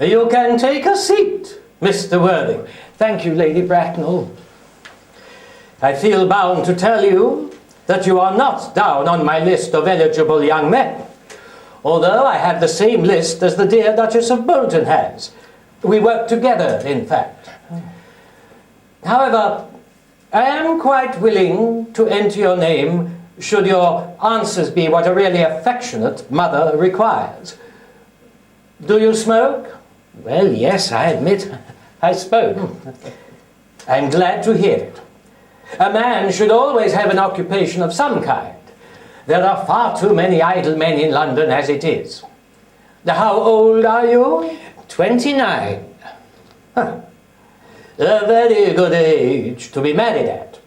You can take a seat, Mr. Worthing. Thank you, Lady Bracknell. I feel bound to tell you that you are not down on my list of eligible young men, although I have the same list as the dear Duchess of Bolton has. We work together, in fact. However, I am quite willing to enter your name should your answers be what a really affectionate mother requires. Do you smoke? Well, yes, I admit I smoke. I'm glad to hear it. A man should always have an occupation of some kind. There are far too many idle men in London as it is. How old are you? 29. Huh. A very good age to be married at.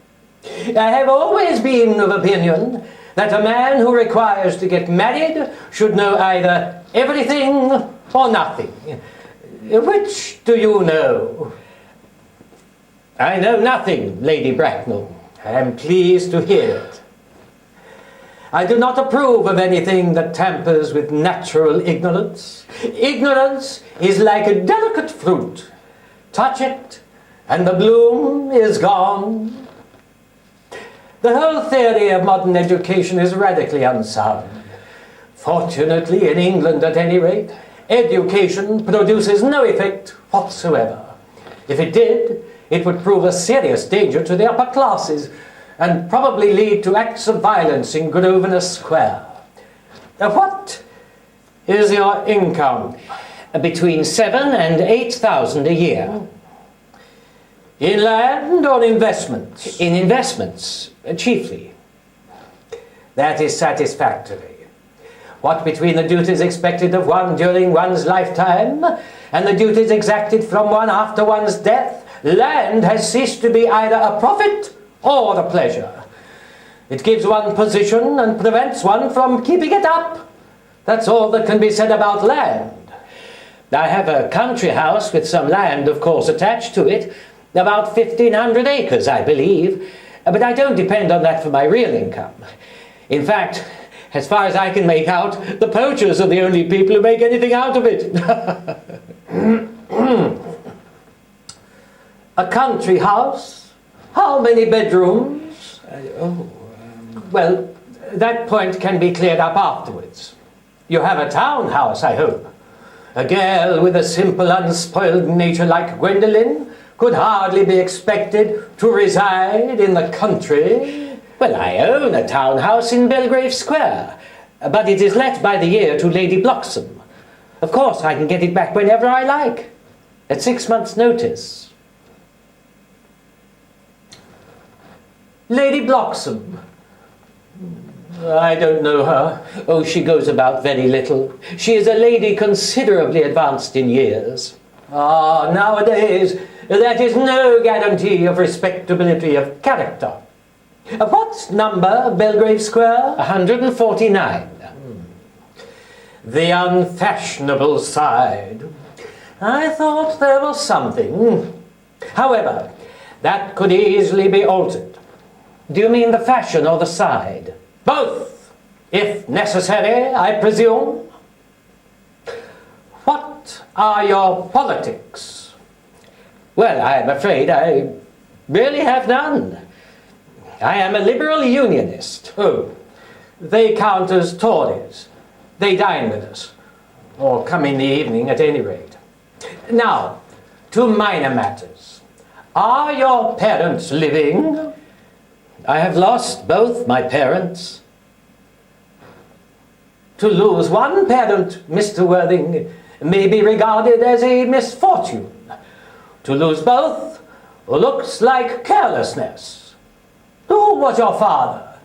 I have always been of opinion that a man who requires to get married should know either everything or nothing. Which do you know? I know nothing, Lady Bracknell. I am pleased to hear it. I do not approve of anything that tampers with natural ignorance. Ignorance is like a delicate fruit. Touch it, and the bloom is gone. The whole theory of modern education is radically unsound. Fortunately, in England at any rate, education produces no effect whatsoever. If it did, it would prove a serious danger to the upper classes and probably lead to acts of violence in Grosvenor Square. What is your income? Between 7,000 and 8,000 a year. In land or investments? In investments, chiefly. That is satisfactory. What between the duties expected of one during one's lifetime and the duties exacted from one after one's death, land has ceased to be either a profit or a pleasure. It gives one position and prevents one from keeping it up. That's all that can be said about land. I have a country house with some land, of course, attached to it, about 1,500 acres, I believe, but I don't depend on that for my real income. In fact, as far as I can make out, the poachers are the only people who make anything out of it. A country house? How many bedrooms? Well, that point can be cleared up afterwards. You have a townhouse, I hope. A girl with a simple, unspoiled nature like Gwendolen could hardly be expected to reside in the country. Well, I own a townhouse in Belgrave Square, but it is let by the year to Lady Bloxham. Of course, I can get it back whenever I like, at 6 months' notice. Lady Bloxham? I don't know her. Oh, she goes about very little. She is a lady considerably advanced in years. Ah, nowadays, that is no guarantee of respectability of character. What number, Belgrave Square? 149. The unfashionable side. I thought there was something. However, that could easily be altered. Do you mean the fashion or the side? Both, if necessary, I presume. What are your politics? Well, I am afraid I really have none. I am a liberal unionist. Oh, they count as Tories. They dine with us, or come in the evening at any rate. Now, to minor matters. Are your parents living? I have lost both my parents. To lose one parent, Mr. Worthing, may be regarded as a misfortune. To lose both looks like carelessness. Who was your father?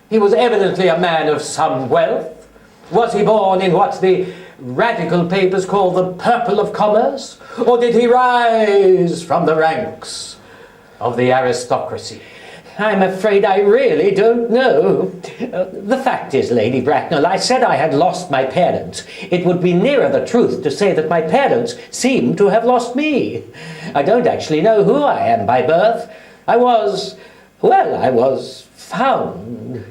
He was evidently a man of some wealth. Was he born in what the radical papers call the purple of commerce? Or did he rise from the ranks of the aristocracy? I'm afraid I really don't know. The fact is, Lady Bracknell, I said I had lost my parents. It would be nearer the truth to say that my parents seem to have lost me. I don't actually know who I am by birth. I was found.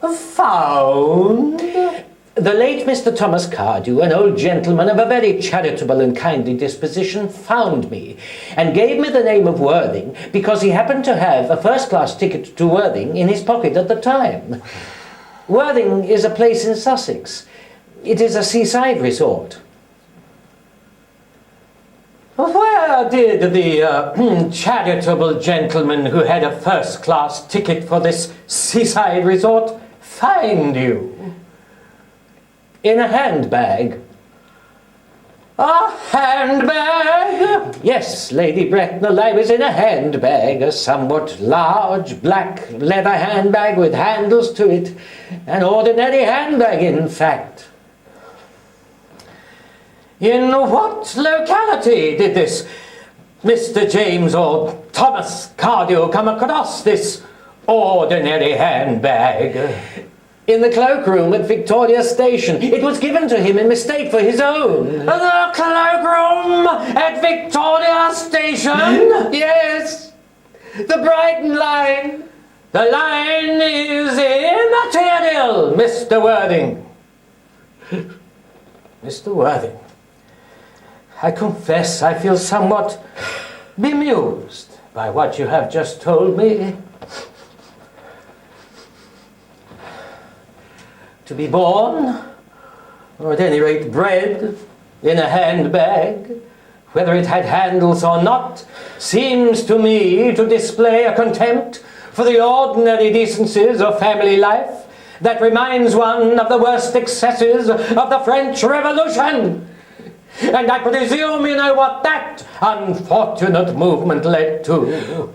Found? The late Mr. Thomas Cardew, an old gentleman of a very charitable and kindly disposition, found me and gave me the name of Worthing because he happened to have a first-class ticket to Worthing in his pocket at the time. Worthing is a place in Sussex. It is a seaside resort. Where did the charitable gentleman who had a first-class ticket for this seaside resort find you? In a handbag. A handbag? Yes, Lady Bracknell, I was in a handbag, a somewhat large black leather handbag with handles to it. An ordinary handbag, in fact. In what locality did this Mr. James or Thomas Cardew come across this ordinary handbag? In the cloakroom at Victoria Station. It was given to him in mistake for his own. The cloakroom at Victoria Station? Yes. The Brighton line. The line is immaterial, Mr. Worthing. Mr. Worthing, I confess I feel somewhat bemused by what you have just told me. To be born, or at any rate bred, in a handbag, whether it had handles or not, seems to me to display a contempt for the ordinary decencies of family life that reminds one of the worst excesses of the French Revolution. And I presume you know what that unfortunate movement led to.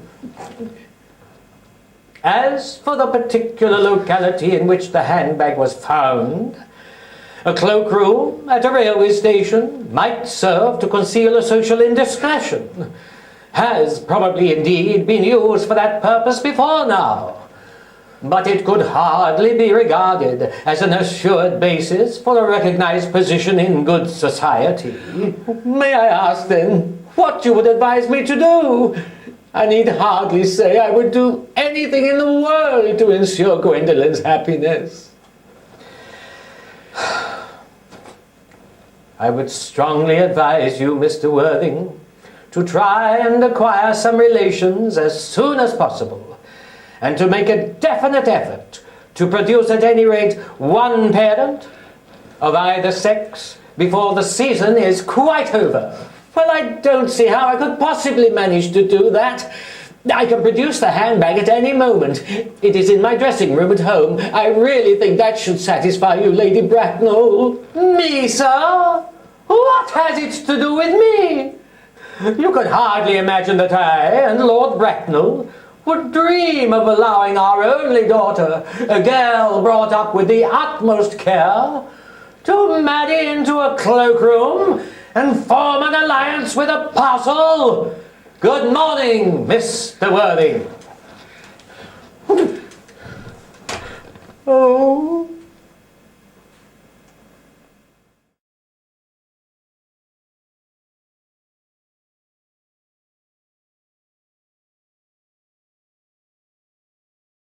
As for the particular locality in which the handbag was found, a cloakroom at a railway station might serve to conceal a social indiscretion. Has probably indeed been used for that purpose before now. But it could hardly be regarded as an assured basis for a recognized position in good society. May I ask then what you would advise me to do? I need hardly say I would do anything in the world to ensure Gwendolyn's happiness. I would strongly advise you, Mr. Worthing, to try and acquire some relations as soon as possible, and to make a definite effort to produce at any rate one parent of either sex before the season is quite over. Well, I don't see how I could possibly manage to do that. I can produce the handbag at any moment. It is in my dressing room at home. I really think that should satisfy you, Lady Bracknell. Me, sir? What has it to do with me? You can hardly imagine that I and Lord Bracknell would dream of allowing our only daughter, a girl brought up with the utmost care, to marry into a cloakroom and form an alliance with a parcel. Good morning, Mr. Worthing. Oh.